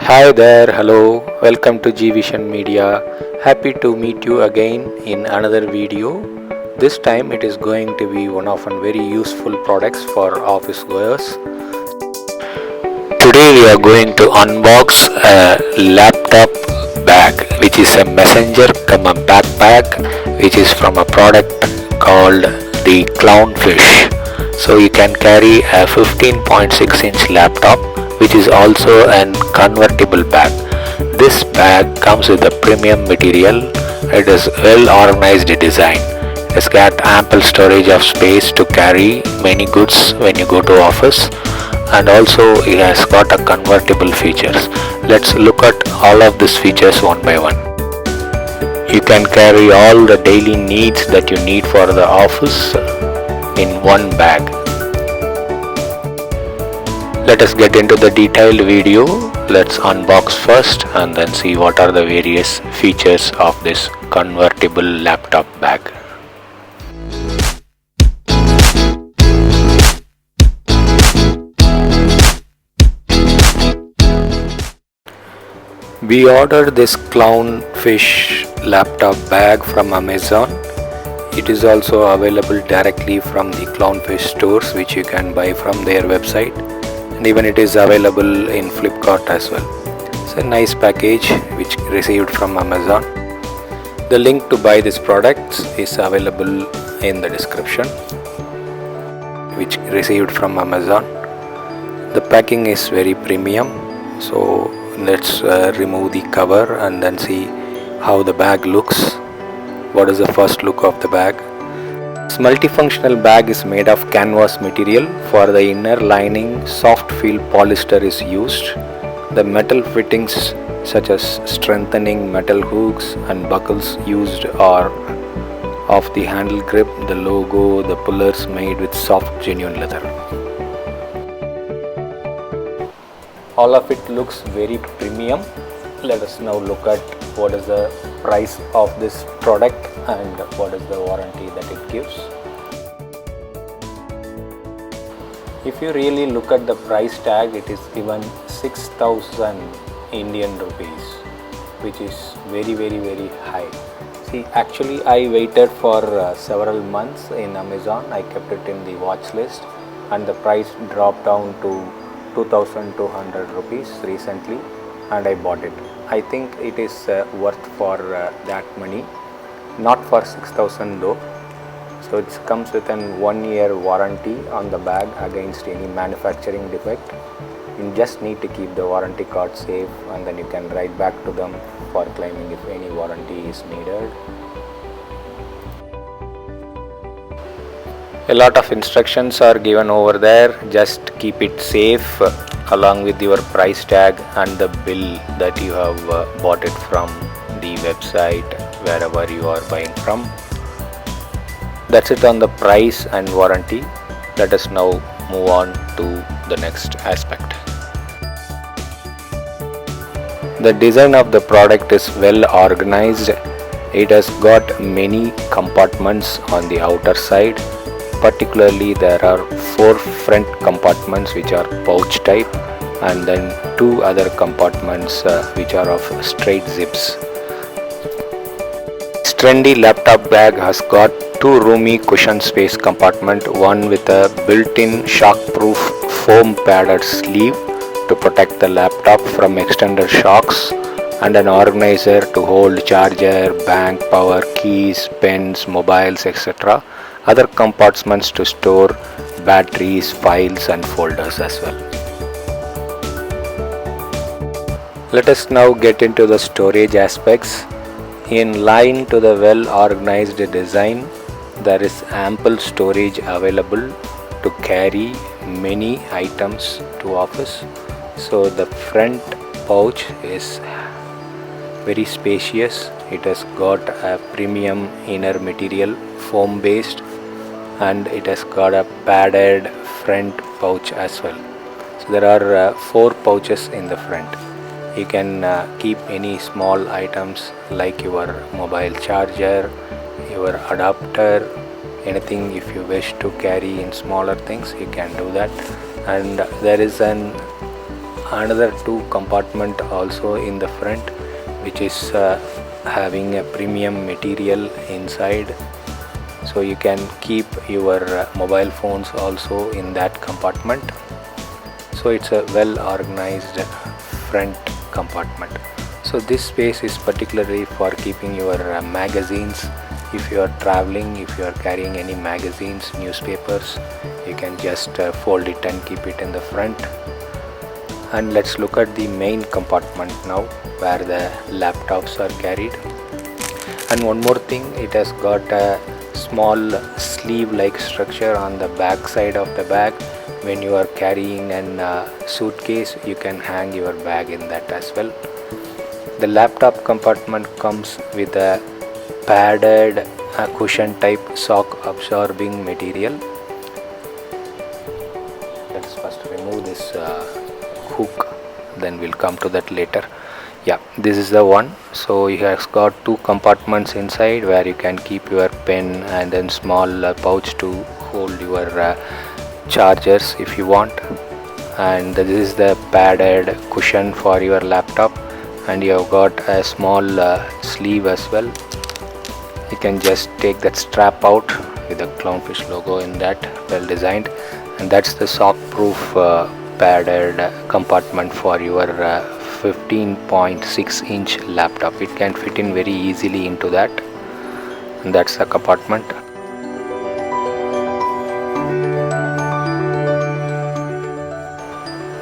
Hi there, hello, welcome to GVisionMedia. Happy to meet you again in another video. This time it is going to be one of very useful products for office goers. Today we are going to unbox a laptop bag, which is a messenger come a backpack, which is from a product called the ClownFish. So you can carry a 15.6 inch laptop, which is also a convertible bag. This bag comes with a premium material. It is well organized design. It has got ample storage of space to carry many goods when you go to office, and also it has got a convertible features. Let's look at all of these features one by one. You can carry all the daily needs that you need for the office in one bag. Let us get into the detailed video. Let's unbox first and then see what are the various features of this convertible laptop bag. We ordered this ClownFish laptop bag from Amazon. It is also available directly from the ClownFish stores, which you can buy from their website, and even it is available in Flipkart as well. It's a nice package which received from Amazon. The link to buy this product is available in the description, which received from Amazon. The packing is very premium, so let's remove the cover and then see how the bag looks. What is the first look of the bag? This multifunctional bag is made of canvas material. For the inner lining, soft feel polyester is used. The metal fittings such as strengthening metal hooks and buckles used are of the handle grip, the logo, the pullers made with soft genuine leather. All of it looks very premium. Let us now look at what is the price of this product and what is the warranty that it gives. If you really look at the price tag, it is given 6,000 Indian rupees, which is very high. See, actually I waited for several months in Amazon. I kept it in the watch list and the price dropped down to 2,200 rupees recently, and I bought it. I think it is worth for that money, not for 6,000 though. So it comes with an 1-year warranty on the bag against any manufacturing defect. You just need to keep the warranty card safe, and then you can write back to them for claiming if any warranty is needed. A lot of instructions are given over there. Just keep it safe along with your price tag and the bill that you have bought it from the website, wherever you are buying from. That's it on the price and warranty. Let us now move on to the next aspect. The design of the product is well organized. It has got many compartments on the outer side. Particularly there are 4 front compartments which are pouch type, and then 2 other compartments which are of straight zips. This trendy laptop bag has got 2 roomy cushion space compartment, one with a built-in shock-proof foam padded sleeve to protect the laptop from extended shocks, and an organizer to hold charger, bank, power, keys, pens, mobiles, etc. Other compartments to store batteries, files and folders as well. Let us now get into the storage aspects. In line to the well organized design, there is ample storage available to carry many items to office. So the front pouch is very spacious. It has got a premium inner material, foam based, and it has got a padded front pouch as well. So there are 4 pouches in the front. You can keep any small items like your mobile charger, your adapter, anything. If you wish to carry in smaller things, you can do that. And there is an another two compartment also in the front, which is having a premium material inside, so you can keep your mobile phones also in that compartment. So it's a well organized front compartment. So this space is particularly for keeping your magazines. If you are traveling, if you are carrying any magazines, newspapers, you can just fold it and keep it in the front. And let's look at the main compartment now, where the laptops are carried. And one more thing, it has got a small sleeve like structure on the back side of the bag. When you are carrying a suitcase, you can hang your bag in that as well. The laptop compartment comes with a padded cushion type shock absorbing material. Let's first remove this hook, then we'll come to that later. Yeah, this is the one. So it has got two compartments inside where you can keep your pen, and then small pouch to hold your chargers if you want. And this is the padded cushion for your laptop, and you have got a small sleeve as well. You can just take that strap out with the ClownFish logo in that, well designed. And that's the shock proof padded compartment for your 15.6 inch laptop. It can fit in very easily into that, and that's the compartment.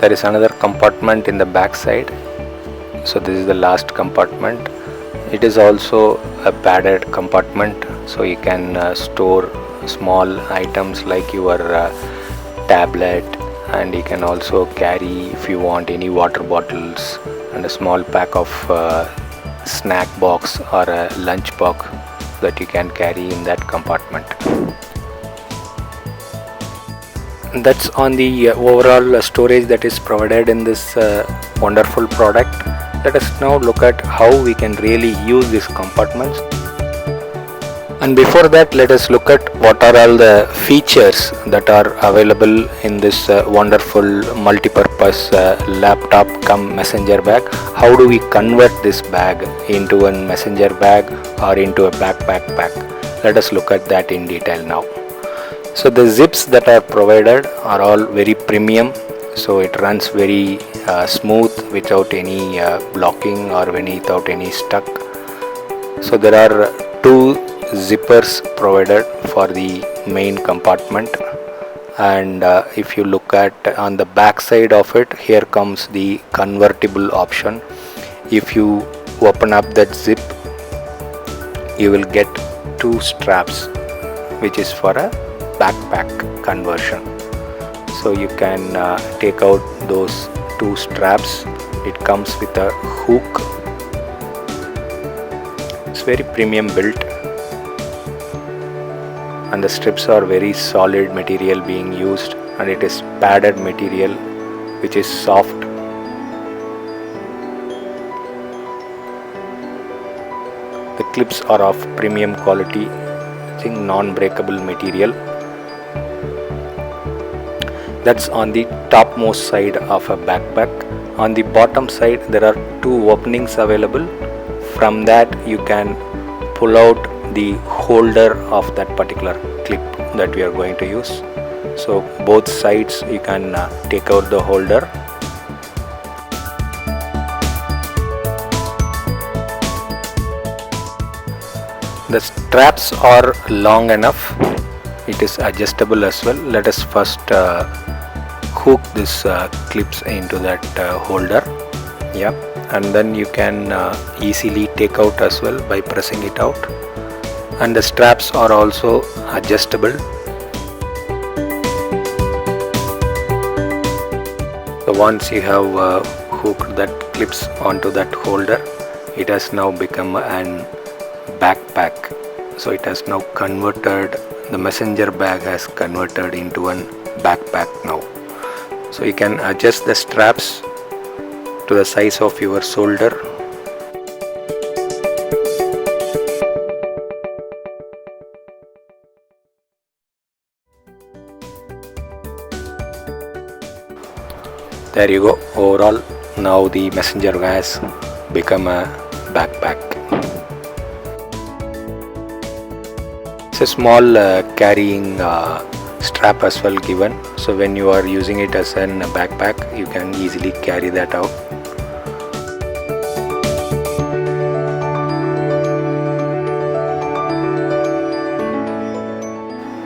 There is another compartment in the back side. So this is the last compartment. It is also a padded compartment, so you can store small items like your tablet, and you can also carry, if you want, any water bottles and a small pack of snack box or a lunch box that you can carry in that compartment. That's on the overall storage that is provided in this wonderful product. Let us now look at how we can really use these compartments. And before that, let us look at what are all the features that are available in this wonderful multi-purpose laptop cum messenger bag. How do we convert this bag into a messenger bag or into a backpack pack? Let us look at that in detail now. So the zips that are provided are all very premium, so it runs very smooth without any blocking or without any stuck. So there are two zippers provided for the main compartment, and if you look at on the back side of it, here comes the convertible option. If you open up that zip, you will get two straps, which is for a backpack conversion. So you can take out those two straps. It comes with a hook. It's very premium built, and the strips are very solid material being used, and it is padded material which is soft. The clips are of premium quality, I think non-breakable material. That's on the topmost side of a backpack. On the bottom side, there are two openings available. From that, you can pull out the holder of that particular clip that we are going to use. So both sides you can take out the holder. The straps are long enough. It is adjustable as well. Let us first hook this clips into that holder. Yeah, and then you can easily take out as well by pressing it out. And the straps are also adjustable. So once you have hooked that clips onto that holder, it has now become an backpack. So it has now converted, the messenger bag has converted into an backpack now. So you can adjust the straps to the size of your shoulder. There you go. Overall, now the messenger has become a backpack. It's a small carrying strap as well given, so when you are using it as a backpack, you can easily carry that out.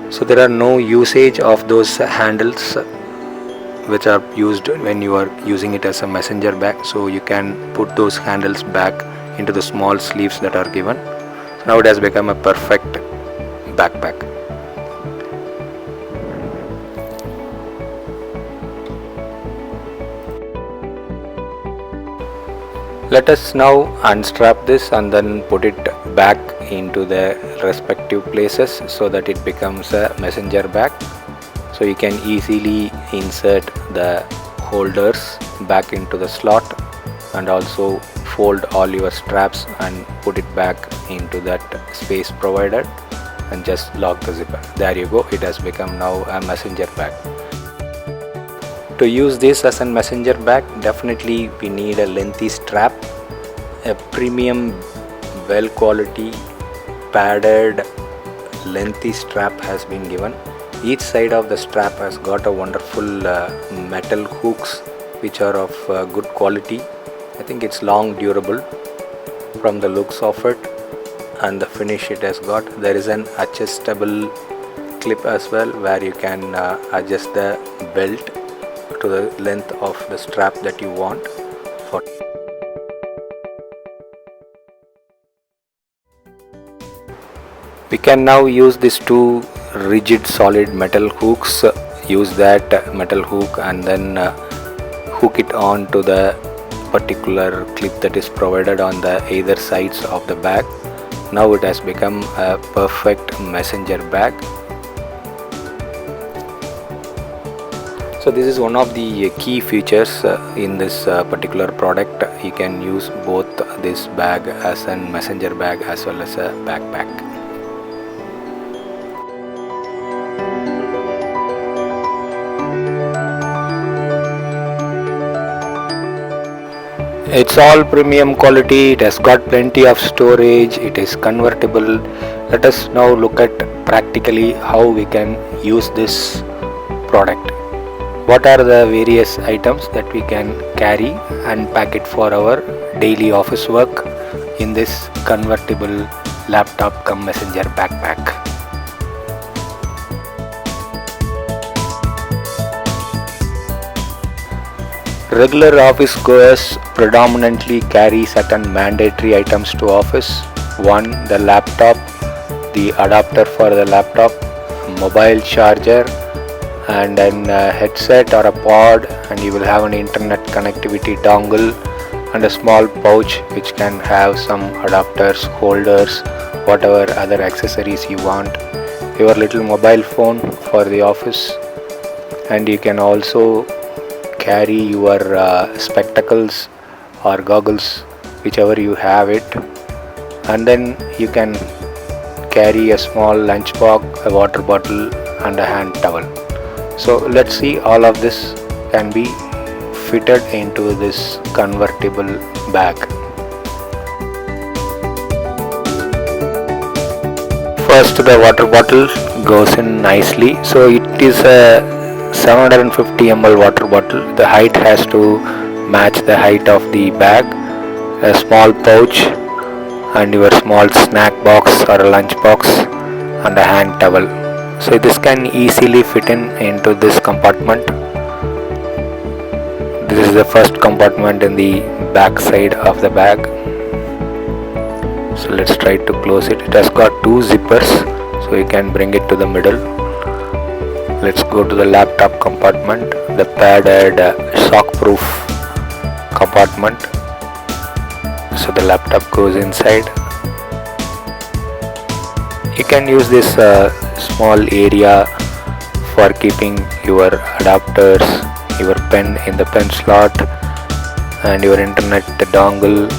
So there are no usage of those handles which are used when you are using it as a messenger bag, so you can put those handles back into the small sleeves that are given. So now it has become a perfect backpack. Let us now unstrap this and then put it back into the respective places so that it becomes a messenger bag. So you can easily insert the holders back into the slot and also fold all your straps and put it back into that space provided and just lock the zipper. There you go, it has become now a messenger bag. To use this as a messenger bag, definitely we need a lengthy strap. A premium, well quality, padded, lengthy strap has been given. Each side of the strap has got a wonderful metal hooks which are of good quality. I think it's long durable from the looks of it and the finish it has got. There is an adjustable clip as well where you can adjust the belt to the length of the strap that you want. We can now use these two rigid solid metal hooks, use that metal hook and then hook it on to the particular clip that is provided on the either sides of the bag. Now it has become a perfect messenger bag. So this is one of the key features in this particular product. You can use both this bag as a messenger bag as well as a backpack. It's all premium quality, it has got plenty of storage, it is convertible. Let us now look at practically how we can use this product. What are the various items that we can carry and pack it for our daily office work in this convertible laptop cum messenger backpack. Regular office goers predominantly carry certain mandatory items to office. One, the laptop, the adapter for the laptop, mobile charger, and then a headset or a pod, and you will have an internet connectivity dongle and a small pouch which can have some adapters, holders, whatever other accessories you want, your little mobile phone for the office, and you can also carry your spectacles or goggles, whichever you have it, and then you can carry a small lunch bag, a water bottle and a hand towel. So let's see, all of this can be fitted into this convertible bag. First, the water bottle goes in nicely. So it is a 750 ml water bottle. The height has to match the height of the bag. A small pouch and your small snack box or a lunch box and a hand towel. So this can easily fit into this compartment. This is the first compartment in the back side of the bag. So let's try to close it. It has got two zippers, so you can bring it to the middle. Let's go to the laptop compartment, the padded shock-proof compartment. So the laptop goes inside. You can use this small area for keeping your adapters, your pen in the pen slot, and your internet dongle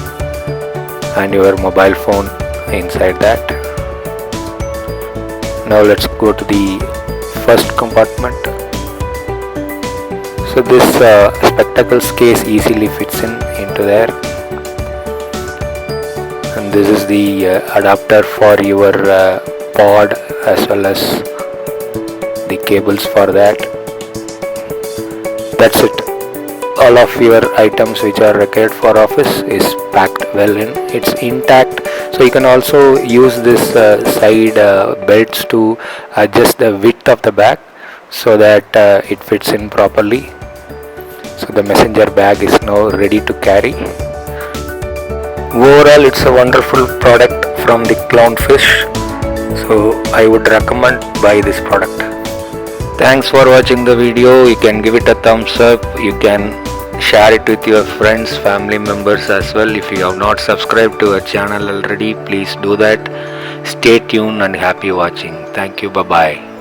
and your mobile phone inside that. Now let's go to the first compartment. So this spectacles case easily fits into there, and this is the adapter for your pod as well as the cables for that. That's it. All of your items which are required for office is packed well in. It's intact, so you can also use this side belts to adjust the width of the bag so that it fits in properly. So the messenger bag is now ready to carry. Overall, it's a wonderful product from the ClownFish, so I would recommend buy this product. Thanks for watching the video. You can give it a thumbs up. You can share it with your friends, family members as well. If you have not subscribed to our channel already, please do that. Stay tuned and happy watching. Thank you. Bye bye.